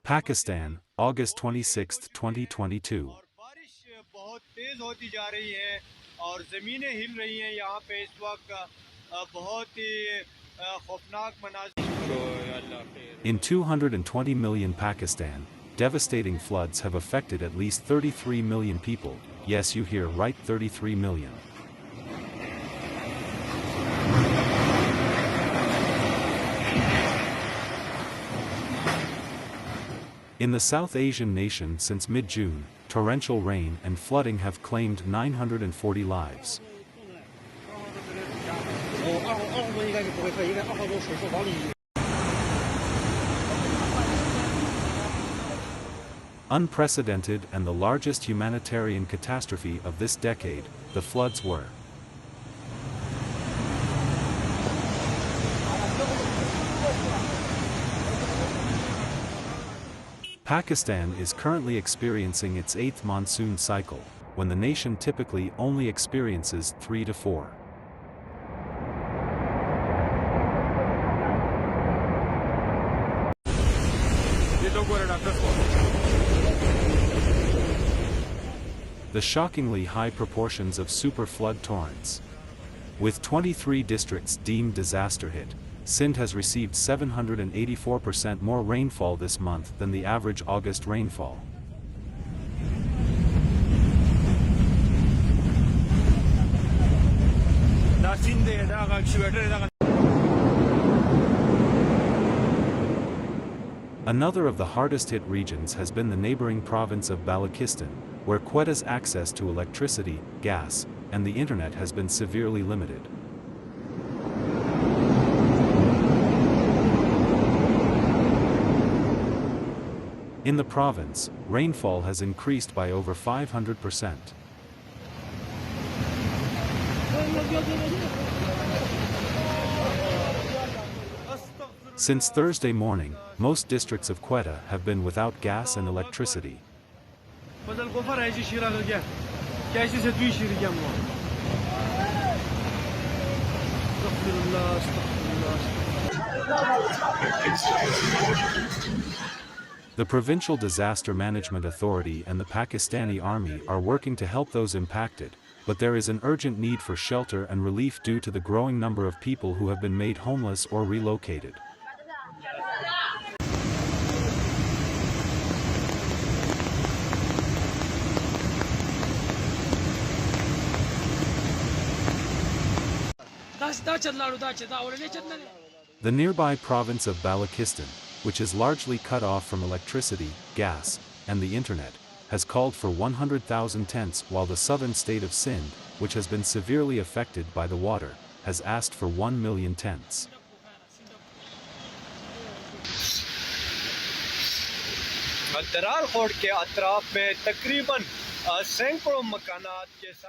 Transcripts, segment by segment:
Pakistan, August 26, 2022. और बारिश बहुत तेज होती जा रही है और ज़मीनें हिल रही हैं यहाँ पे इस वक्त बहुत ही खौफनाक मनाज़िर। In 220 million Pakistan, devastating floods have affected at least 33 million people. Yes, you hear right, 33 million. In the South Asian nation since mid-June, torrential rain and flooding have claimed 940 lives. Unprecedented and the largest humanitarian catastrophe of this decade, the floods were. Pakistan is currently experiencing its 8th monsoon cycle, when the nation typically only experiences 3 to 4. The shockingly high proportions of super flood torrents. With 23 districts deemed disaster hit, Sindh has received 784% more rainfall this month than the average August rainfall. Another of the hardest hit regions has been the neighboring province of Balochistan, where Quetta's access to electricity, gas, and the internet has been severely limited. In the province, rainfall has increased by over 500%. Since Thursday morning, most districts of Quetta have been without gas and electricity. The Provincial Disaster Management Authority and the Pakistani Army are working to help those impacted, but there is an urgent need for shelter and relief due to the growing number of people who have been made homeless or relocated. The nearby province of Balochistan, which is largely cut off from electricity, gas, and the internet, has called for 100,000 tents, while the southern state of Sindh, which has been severely affected by the water, has asked for 1 million tents.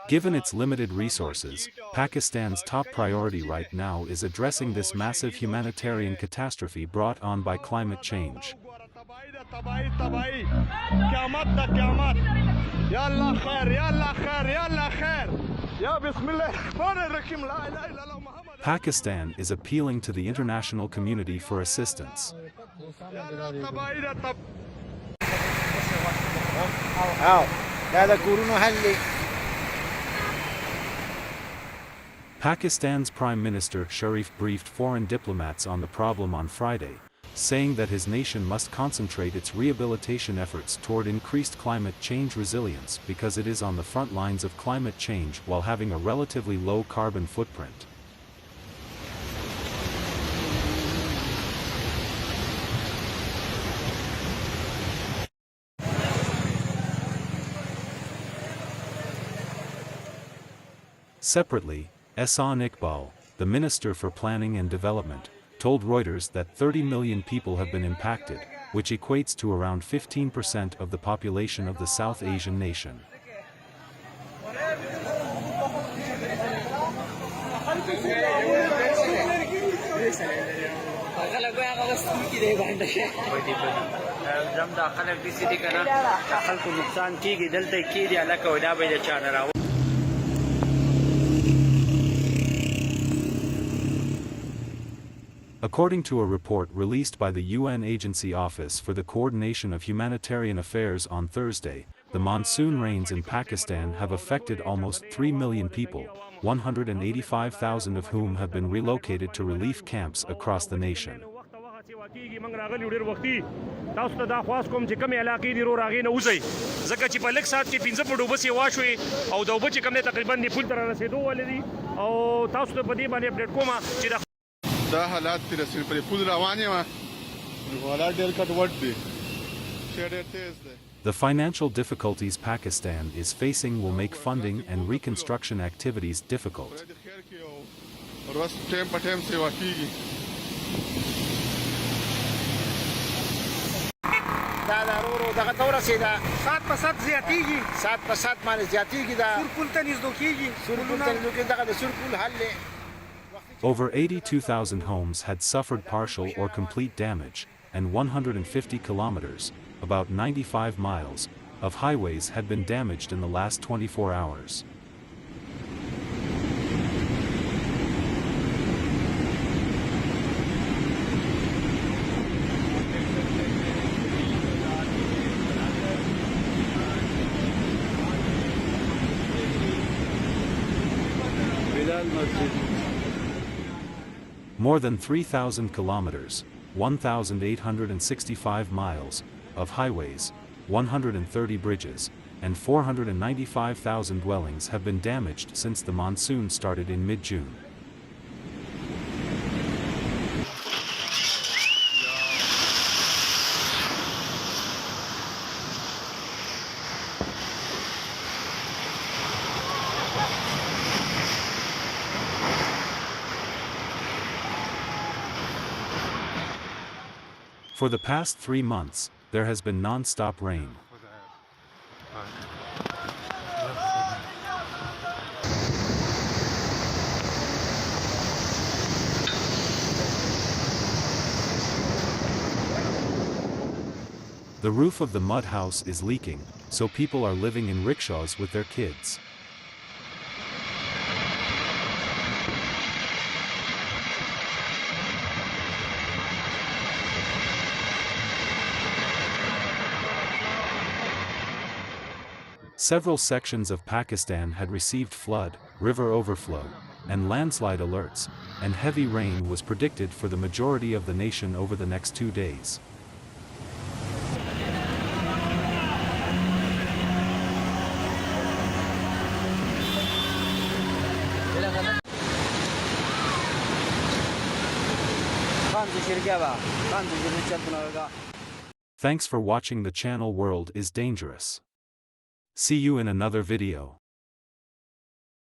Given its limited resources, Pakistan's top priority right now is addressing this massive humanitarian catastrophe brought on by climate change. Pakistan is appealing to the international community for assistance. Pakistan's Prime Minister Sharif briefed foreign diplomats on the problem on Friday, saying that his nation must concentrate its rehabilitation efforts toward increased climate change resilience because it is on the front lines of climate change while having a relatively low carbon footprint. Separately, Ehsan Iqbal, the Minister for Planning and Development, told Reuters that 30 million people have been impacted, which equates to around 15% of the population of the South Asian nation. According to a report released by the UN Agency Office for the Coordination of Humanitarian Affairs on Thursday, the monsoon rains in Pakistan have affected almost 3 million people, 185,000 of whom have been relocated to relief camps across the nation. دا حالات تر رسېدل پرې پول روانې وه حالات ډېر کټوټ دي شی ډېر تیز دی. The financial difficulties Pakistan is facing will make funding and reconstruction activities difficult. خدای دې خیر کړي او ورځ ټایم په ټایم سیوا کېږي. دا ضرورو دغه ته ورسېده سات په سات زیاتېږي سات په سات باندې زیاتېږي دا سور پول ته نږدې کېږي سور پول ته نږدې کېږي دغه د سور پول حل دی. Over 82,000 homes had suffered partial or complete damage, and 150 kilometers, about 95 miles, of highways had been damaged in the last 24 hours. More than 3,000 kilometers, 1,865 miles, of highways, 130 bridges, and 495,000 dwellings have been damaged since the monsoon started in mid-June. For the past 3 months, there has been non-stop rain. The roof of the mud house is leaking, so people are living in rickshaws with their kids. Several sections of Pakistan had received flood, river overflow, and landslide alerts, and heavy rain was predicted for the majority of the nation over the next 2 days. Thanks for watching. The channel World is Dangerous. See you in another video.